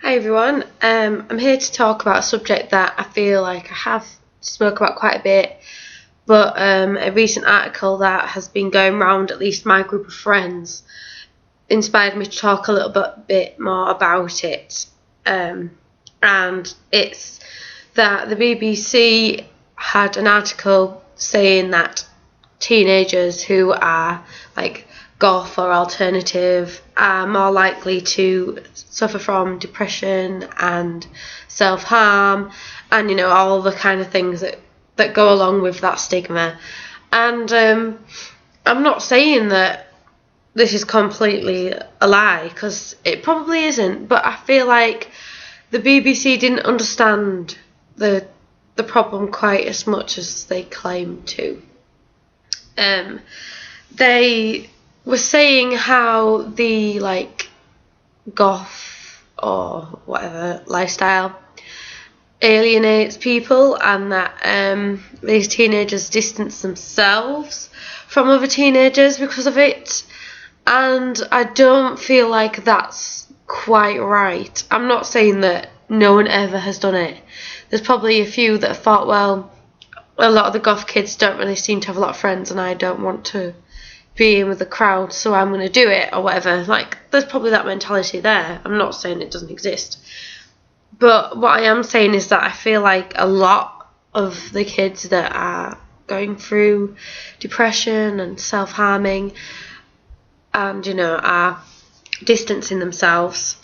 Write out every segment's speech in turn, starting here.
Hi everyone, I'm here to talk about a subject that I feel like I have spoke about quite a bit, but a recent article that has been going around at least my group of friends inspired me to talk a little bit more about it. And it's that the BBC had an article saying that teenagers who are like goth or alternative are more likely to suffer from depression and self-harm and all the kind of things that go along with that stigma. And I'm not saying that this is completely a lie, because it probably isn't, but I feel like the BBC didn't understand the problem quite as much as they claim to. They were saying how the goth or whatever lifestyle alienates people, and that these teenagers distance themselves from other teenagers because of it. And I don't feel like that's quite right. I'm not saying that no one ever has done it. There's probably a few that have thought, well, a lot of the goth kids don't really seem to have a lot of friends and I don't want to be in with the crowd, so I'm going to do it or whatever. There's probably that mentality there. I'm not saying it doesn't exist. But what I am saying is that I feel like a lot of the kids that are going through depression and self-harming and, are distancing themselves,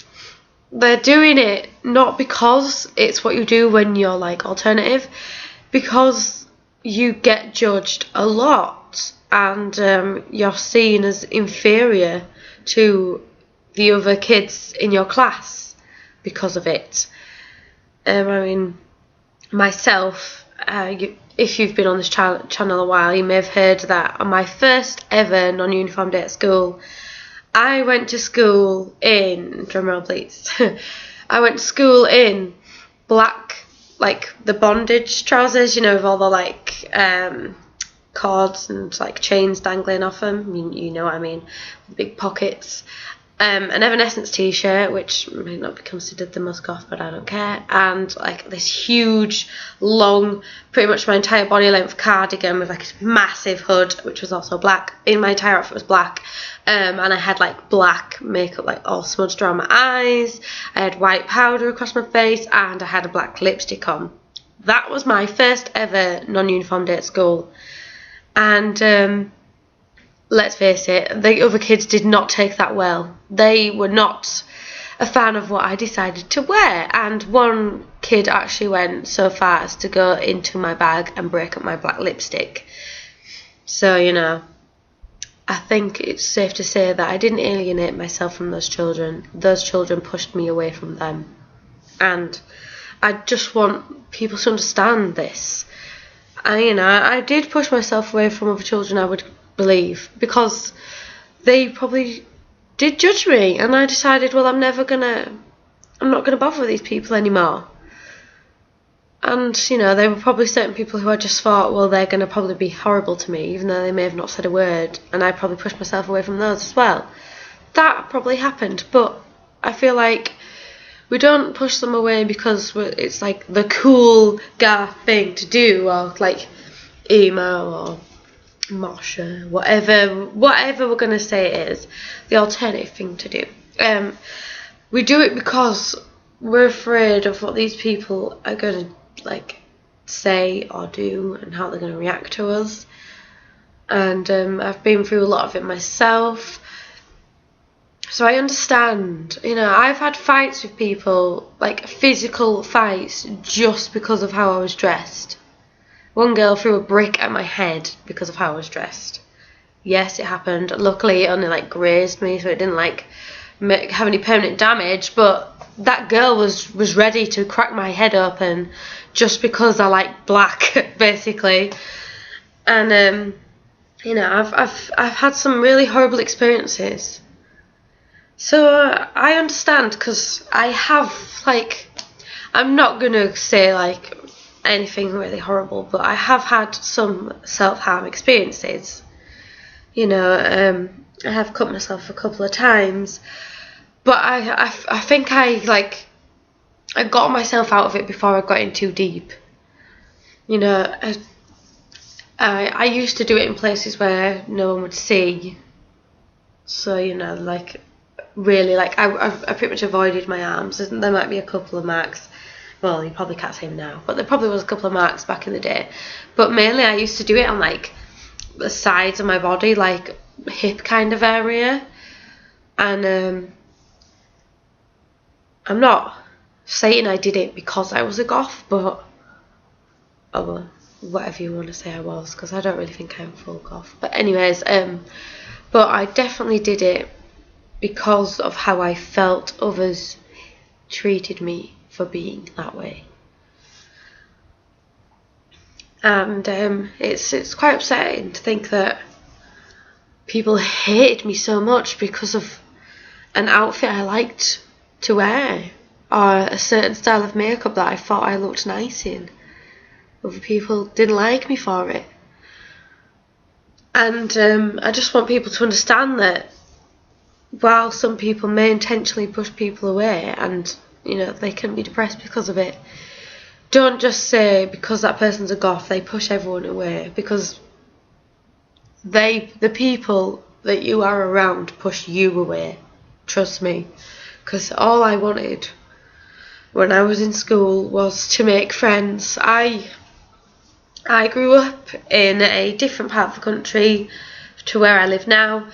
they're doing it not because it's what you do when you're alternative, because you get judged a lot and you're seen as inferior to the other kids in your class because of it. Myself, if you've been on this channel a while, you may have heard that on my first ever non-uniform day at school, I went to school in, drumroll please, I went to school in black, the bondage trousers, with all the cords and chains dangling off them, you know what I mean, the big pockets. An Evanescence t-shirt, which may not be considered the most goth, but I don't care, and this huge, long, pretty much my entire body length cardigan with a massive hood, which was also black. My entire outfit was black, and I had black makeup all smudged around my eyes. I had white powder across my face, and I had a black lipstick on. That was my first ever non-uniform day at school, and let's face it, the other kids did not take that well. They were not a fan of what I decided to wear, and one kid actually went so far as to go into my bag and break up my black lipstick. So, I think it's safe to say that I didn't alienate myself from those children. Those children pushed me away from them. And I just want people to understand this. I did push myself away from other children, I would believe, because they probably did judge me, and I decided, well, I'm not gonna bother with these people anymore. And there were probably certain people who I just thought, well, they're gonna probably be horrible to me, even though they may have not said a word, and I probably pushed myself away from those as well. That probably happened, but I feel like we don't push them away because it's the cool goth thing to do, or emo or Marsha, whatever we're going to say it is, the alternative thing to do. We do it because we're afraid of what these people are going to say or do and how they're going to react to us. And I've been through a lot of it myself, so I understand. I've had fights with people, physical fights, just because of how I was dressed. One girl threw a brick at my head because of how I was dressed. Yes, it happened. Luckily, it only grazed me, so it didn't have any permanent damage. But that girl was ready to crack my head open just because I like black, basically. And I've had some really horrible experiences. So I understand, because I have I'm not gonna say anything really horrible, but I have had some self-harm experiences. I have cut myself a couple of times, but I think I I got myself out of it before I got in too deep. You know, I used to do it in places where no one would see. So, you know, like, really, like, I pretty much avoided my arms. There might be a couple of marks. Well, you probably can't see them now, but there probably was a couple of marks back in the day. But mainly I used to do it on, like, the sides of my body, like, hip kind of area. And I'm not saying I did it because I was a goth, but oh well, whatever you want to say I was, because I don't really think I'm full goth. But anyways, but I definitely did it because of how I felt others treated me for being that way. And it's quite upsetting to think that people hated me so much because of an outfit I liked to wear, or a certain style of makeup that I thought I looked nice in. Other people didn't like me for it. And I just want people to understand that while some people may intentionally push people away, and you know they can be depressed because of it, don't just say because that person's a goth they push everyone away, because the people that you are around push you away. Trust me, because all I wanted when I was in school was to make friends. I grew up in a different part of the country to where I live now,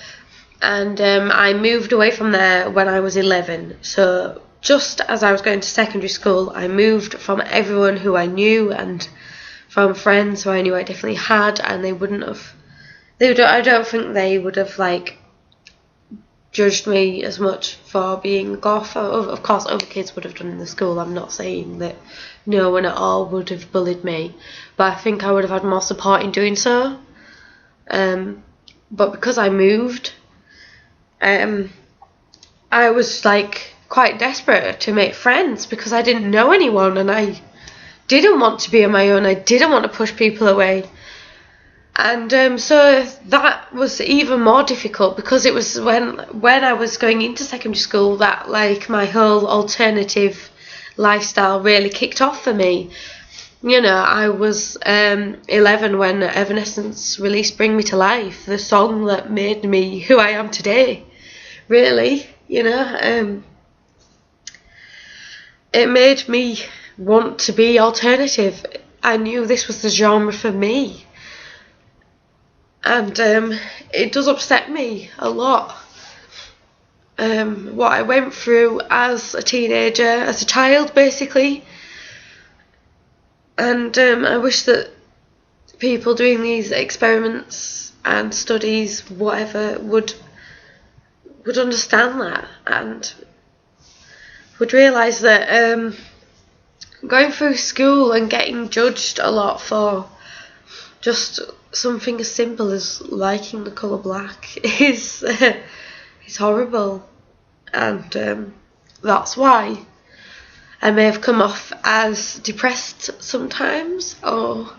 and I moved away from there when I was 11. So just as I was going to secondary school, I moved from everyone who I knew and from friends who I knew I definitely had, and I don't think they would have like judged me as much for being goth. Of course other kids would have done in the school. I'm not saying that no one at all would have bullied me, but I think I would have had more support in doing so. But because I moved, I was like quite desperate to make friends because I didn't know anyone and I didn't want to be on my own. I didn't want to push people away. And so that was even more difficult because it was when I was going into secondary school that like my whole alternative lifestyle really kicked off for me. You know, I was 11 when Evanescence released Bring Me to Life, the song that made me who I am today, really, you know. It made me want to be alternative. I knew this was the genre for me. And it does upset me a lot, what I went through as a teenager, as a child basically. And I wish that people doing these experiments and studies, whatever, would understand that and would realise that going through school and getting judged a lot for just something as simple as liking the colour black is horrible, and that's why I may have come off as depressed sometimes, or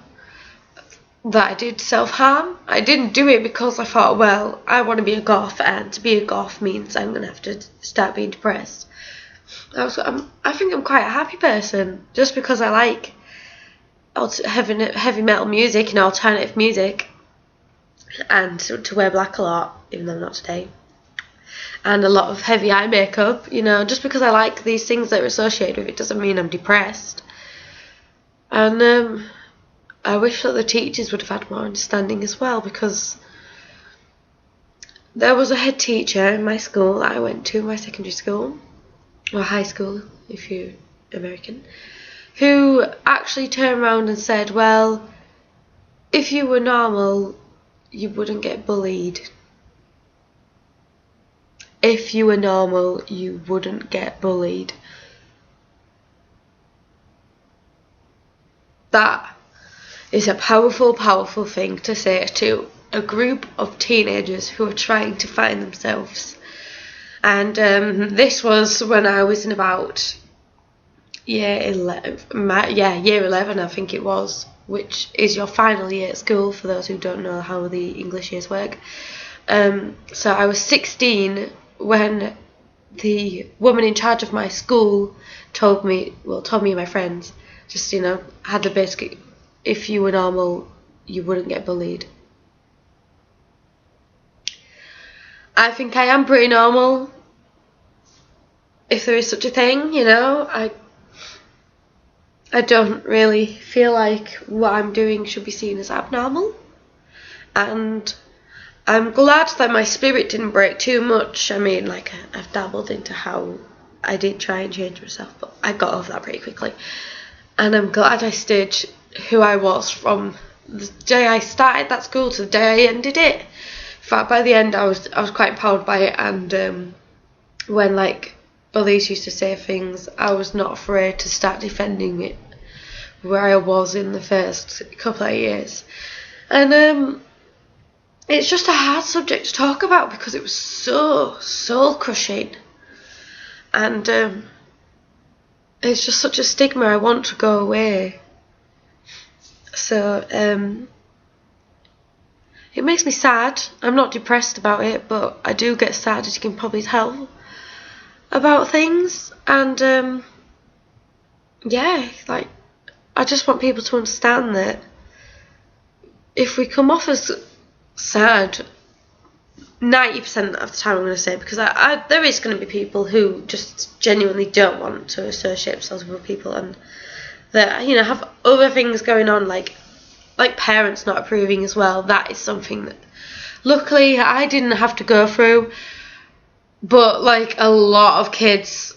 that I did self-harm. I didn't do it because I thought, well, I want to be a goth, and to be a goth means I'm going to have to start being depressed. I think I'm quite a happy person, just because I like heavy metal music and alternative music, and to wear black a lot, even though not today, and a lot of heavy eye makeup. You know, just because I like these things that are associated with it doesn't mean I'm depressed. And I wish that the teachers would have had more understanding as well, because there was a head teacher in my school that I went to, my secondary school, or high school if you're American, who actually turned around and said, well, if you were normal, you wouldn't get bullied. If you were normal, you wouldn't get bullied. That is a powerful, powerful thing to say to a group of teenagers who are trying to find themselves. And this was when I was in about year 11, I think it was, which is your final year at school for those who don't know how the English years work. So I was 16 when the woman in charge of my school told me and my friends, just, had the basic, if you were normal, you wouldn't get bullied. I think I am pretty normal, if there is such a thing, I don't really feel like what I'm doing should be seen as abnormal. And I'm glad that my spirit didn't break too much. I mean, like, I've dabbled into how I did try and change myself, but I got over that pretty quickly. And I'm glad I stayed who I was from the day I started that school to the day I ended it. In fact, by the end, I was quite empowered by it. And when, like, bullies used to say things, I was not afraid to start defending it, where I was in the first couple of years. And it's just a hard subject to talk about because it was so soul crushing, and it's just such a stigma. I want to go away. So it makes me sad. I'm not depressed about it, but I do get sad, as you can probably tell, about things. And like, I just want people to understand that if we come off as sad 90% of the time, I'm going to say, because there is going to be people who just genuinely don't want to associate themselves with people, and that have other things going on, like parents not approving as well. That is something that luckily I didn't have to go through, but like a lot of kids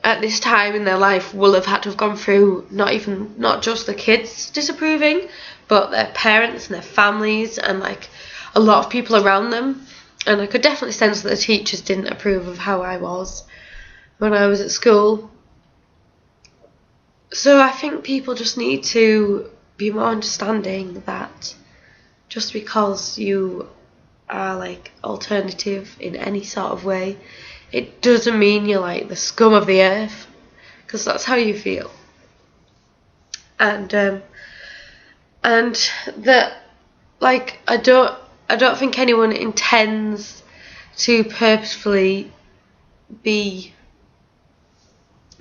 at this time in their life will have had to have gone through not just the kids disapproving, but their parents and their families and like a lot of people around them. And I could definitely sense that the teachers didn't approve of how I was when I was at school. So I think people just need to be more understanding that just because you are like alternative in any sort of way, it doesn't mean you're like the scum of the earth, because that's how you feel. And that, like, I don't think anyone intends to purposefully be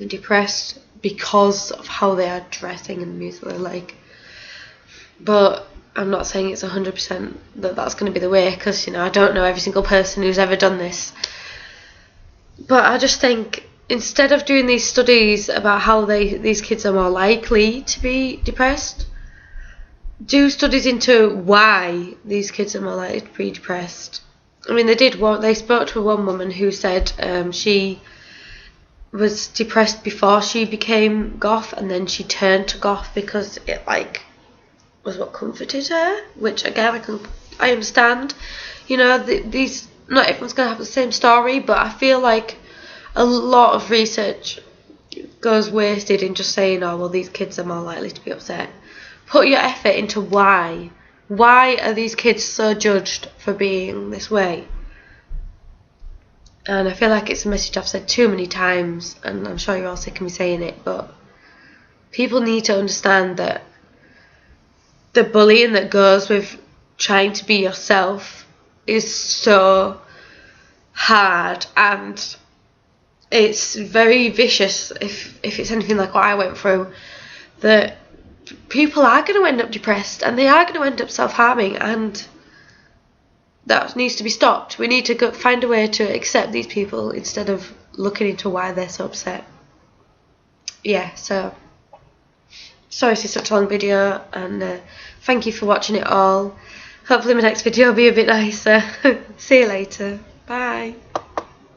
depressed because of how they are dressing and the music they like. But I'm not saying it's 100% that that's going to be the way, because I don't know every single person who's ever done this. But I just think, instead of doing these studies about how these kids are more likely to be depressed, do studies into why these kids are more likely to be depressed. I mean, they spoke to one woman who said she was depressed before she became goth, and then she turned to goth because it like was what comforted her, which again I understand. These, not everyone's going to have the same story, but I feel like a lot of research goes wasted in just saying, oh well, these kids are more likely to be upset. Put your effort into why. Why are these kids so judged for being this way? And I feel like it's a message I've said too many times, and I'm sure you're all sick of me saying it, but people need to understand that the bullying that goes with trying to be yourself is so hard, and it's very vicious if it's anything like what I went through, that people are going to end up depressed and they are going to end up self-harming, and that needs to be stopped. We need to find a way to accept these people instead of looking into why they're so upset. Yeah, so sorry this is such a long video, and thank you for watching it all. Hopefully my next video will be a bit nicer. See you later. Bye.